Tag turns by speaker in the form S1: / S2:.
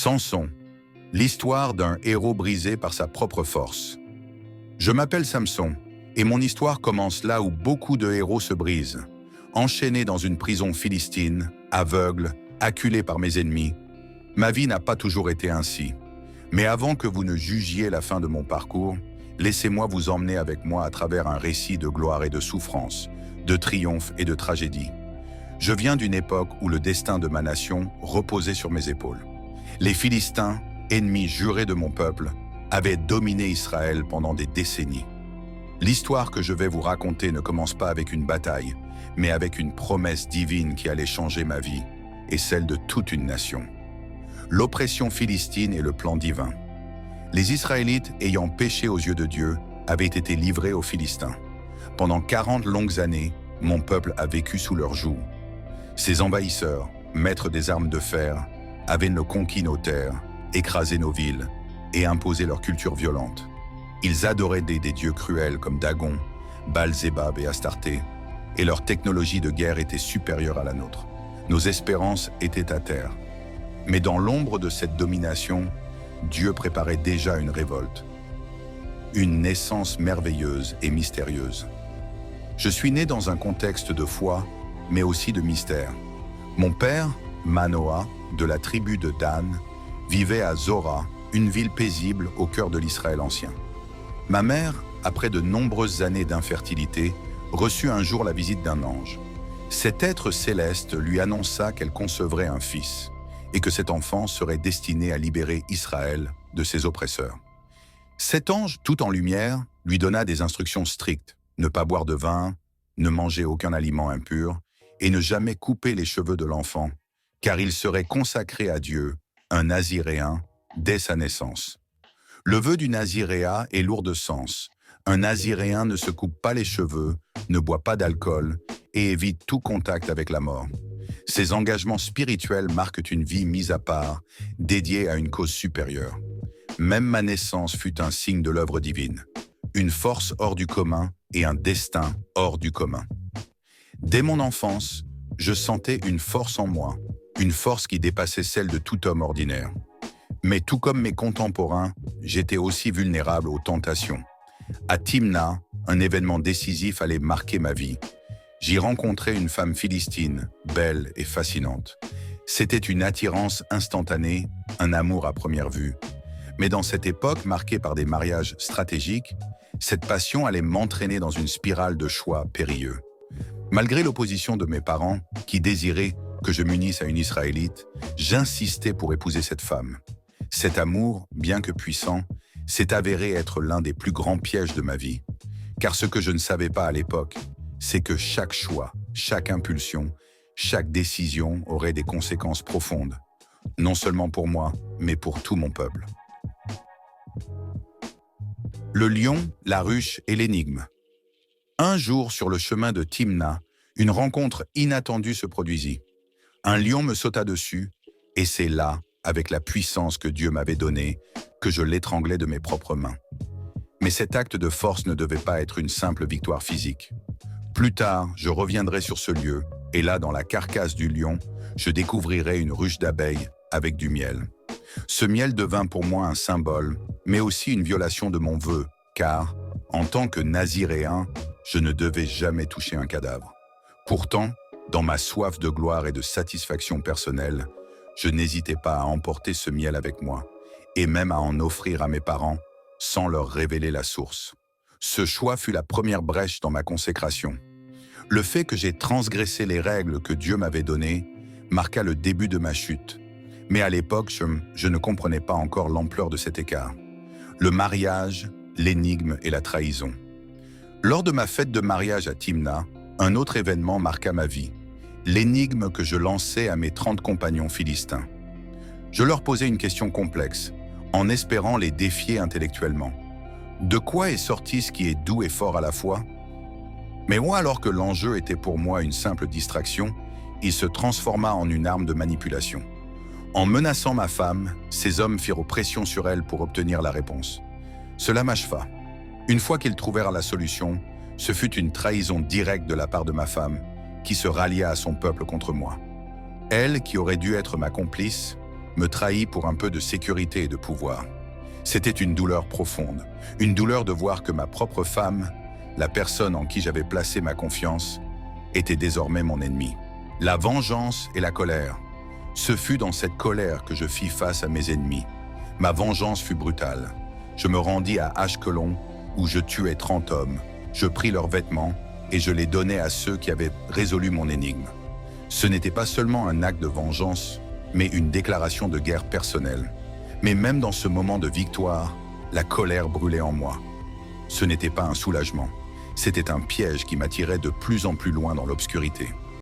S1: Samson, l'histoire d'un héros brisé par sa propre force. Je m'appelle Samson, et mon histoire commence là où beaucoup de héros se brisent. Enchaîné dans une prison philistine, aveugle, acculé par mes ennemis. Ma vie n'a pas toujours été ainsi. Mais avant que vous ne jugiez la fin de mon parcours, laissez-moi vous emmener avec moi à travers un récit de gloire et de souffrance, de triomphe et de tragédie. Je viens d'une époque où le destin de ma nation reposait sur mes épaules. Les Philistins, ennemis jurés de mon peuple, avaient dominé Israël pendant des décennies. L'histoire que je vais vous raconter ne commence pas avec une bataille, mais avec une promesse divine qui allait changer ma vie et celle de toute une nation. L'oppression philistine et le plan divin. Les Israélites, ayant péché aux yeux de Dieu, avaient été livrés aux Philistins. Pendant 40 longues années, mon peuple a vécu sous leur joug. Ces envahisseurs, maîtres des armes de fer, avaient conquis nos terres, écrasé nos villes et imposé leur culture violente. Ils adoraient des dieux cruels comme Dagon, Baal-Zébab et Astarté, et leur technologie de guerre était supérieure à la nôtre. Nos espérances étaient à terre. Mais dans l'ombre de cette domination, Dieu préparait déjà une révolte. Une naissance merveilleuse et mystérieuse. Je suis né dans un contexte de foi, mais aussi de mystère. Mon père, Manoah, de la tribu de Dan, vivait à Zorah, une ville paisible au cœur de l'Israël ancien. Ma mère, après de nombreuses années d'infertilité, reçut un jour la visite d'un ange. Cet être céleste lui annonça qu'elle concevrait un fils et que cet enfant serait destiné à libérer Israël de ses oppresseurs. Cet ange, tout en lumière, lui donna des instructions strictes: ne pas boire de vin, ne manger aucun aliment impur et ne jamais couper les cheveux de l'enfant, car il serait consacré à Dieu, un naziréen, dès sa naissance. Le vœu du naziréat est lourd de sens. Un naziréen ne se coupe pas les cheveux, ne boit pas d'alcool et évite tout contact avec la mort. Ces engagements spirituels marquent une vie mise à part, dédiée à une cause supérieure. Même ma naissance fut un signe de l'œuvre divine, une force hors du commun et un destin hors du commun. Dès mon enfance, je sentais une force en moi, une force qui dépassait celle de tout homme ordinaire. Mais tout comme mes contemporains, j'étais aussi vulnérable aux tentations. À Timna, un événement décisif allait marquer ma vie. J'y rencontrai une femme philistine, belle et fascinante. C'était une attirance instantanée, un amour à première vue. Mais dans cette époque marquée par des mariages stratégiques, cette passion allait m'entraîner dans une spirale de choix périlleux. Malgré l'opposition de mes parents, qui désiraient que je m'unisse à une Israélite, j'insistais pour épouser cette femme. Cet amour, bien que puissant, s'est avéré être l'un des plus grands pièges de ma vie. Car ce que je ne savais pas à l'époque, c'est que chaque choix, chaque impulsion, chaque décision aurait des conséquences profondes. Non seulement pour moi, mais pour tout mon peuple. Le lion, la ruche et l'énigme. Un jour, sur le chemin de Timna, une rencontre inattendue se produisit. Un lion me sauta dessus, et c'est là, avec la puissance que Dieu m'avait donnée, que je l'étranglais de mes propres mains. Mais cet acte de force ne devait pas être une simple victoire physique. Plus tard, je reviendrai sur ce lieu, et là, dans la carcasse du lion, je découvrirai une ruche d'abeilles avec du miel. Ce miel devint pour moi un symbole, mais aussi une violation de mon vœu, car, en tant que naziréen, je ne devais jamais toucher un cadavre. Pourtant, dans ma soif de gloire et de satisfaction personnelle, je n'hésitais pas à emporter ce miel avec moi, et même à en offrir à mes parents, sans leur révéler la source. Ce choix fut la première brèche dans ma consécration. Le fait que j'ai transgressé les règles que Dieu m'avait données marqua le début de ma chute. Mais à l'époque, je ne comprenais pas encore l'ampleur de cet écart. Le mariage, l'énigme et la trahison. Lors de ma fête de mariage à Timna, un autre événement marqua ma vie. L'énigme que je lançais à mes 30 compagnons philistins. Je leur posais une question complexe, en espérant les défier intellectuellement. De quoi est sorti ce qui est doux et fort à la fois? Mais moi, alors que l'enjeu était pour moi une simple distraction, il se transforma en une arme de manipulation. En menaçant ma femme, ces hommes firent pression sur elle pour obtenir la réponse. Cela m'acheva. Une fois qu'ils trouvèrent la solution, ce fut une trahison directe de la part de ma femme, qui se rallia à son peuple contre moi. Elle, qui aurait dû être ma complice, me trahit pour un peu de sécurité et de pouvoir. C'était une douleur profonde, une douleur de voir que ma propre femme, la personne en qui j'avais placé ma confiance, était désormais mon ennemi. La vengeance et la colère. Ce fut dans cette colère que je fis face à mes ennemis. Ma vengeance fut brutale. Je me rendis à Ashkelon, où je tuai 30 hommes. Je pris leurs vêtements et je les donnai à ceux qui avaient résolu mon énigme. Ce n'était pas seulement un acte de vengeance, mais une déclaration de guerre personnelle. Mais même dans ce moment de victoire, la colère brûlait en moi. Ce n'était pas un soulagement, c'était un piège qui m'attirait de plus en plus loin dans l'obscurité.